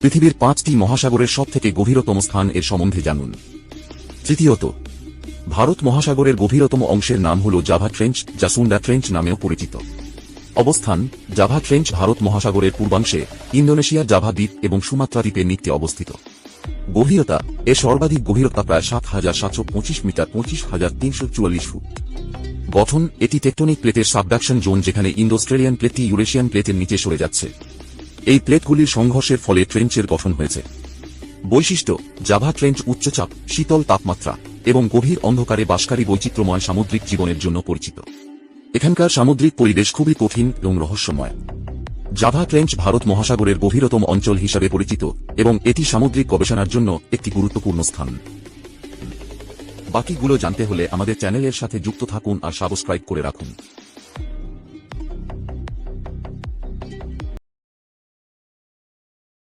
পৃথিবীর 5টি মহাসাগরের সবথেকে গভীরতম স্থান এর সম্বন্ধে জানুন। তৃতীয়ত, ভারত মহাসাগরের গভীরতম অংশের নাম হল জাভা ট্রেঞ্চ, যা সুন্ডা ট্রেঞ্চ নামেও পরিচিত। অবস্থান: জাভা ট্রেঞ্চ ভারত মহাসাগরের পূর্বাংশে, ইন্দোনেশিয়ার জাভা দ্বীপ এবং সুমাত্রা দ্বীপের নিকটে অবস্থিত। গভীরতা: এর সর্বাধিক গভীরতা প্রায় ৭,৭২৫ মিটার, ২৫,৩৪৪ ফুট। গঠন: এটি টেকটনিক প্লেটের সাবডাকশন জোন, যেখানে ইন্দো-অস্ট্রেলিয়ান প্লেটটি ইউরেশিয়ান প্লেটের নিচে সরে যাচ্ছে। এই প্লেটগুলির সংঘর্ষের ফলে ট্রেঞ্চের গঠন হয়েছে। বৈশিষ্ট্য: জাভা ট্রেঞ্চ উচ্চচাপ, শীতল তাপমাত্রা এবং গভীর অন্ধকারে বাসকারী বৈচিত্র্যময় সামুদ্রিক জীবনের জন্য পরিচিত। এখানকার সামুদ্রিক পরিবেশ খুবই কঠিন এবং রহস্যময়। জাভা ট্রেঞ্চ ভারত মহাসাগরের গভীরতম অঞ্চল হিসাবে পরিচিত এবং এটি সামুদ্রিক গবেষণার জন্য একটি গুরুত্বপূর্ণ স্থান। বাকিগুলো জানতে হলে আমাদের চ্যানেলের সাথে যুক্ত থাকুন আর সাবস্ক্রাইব করে রাখুন।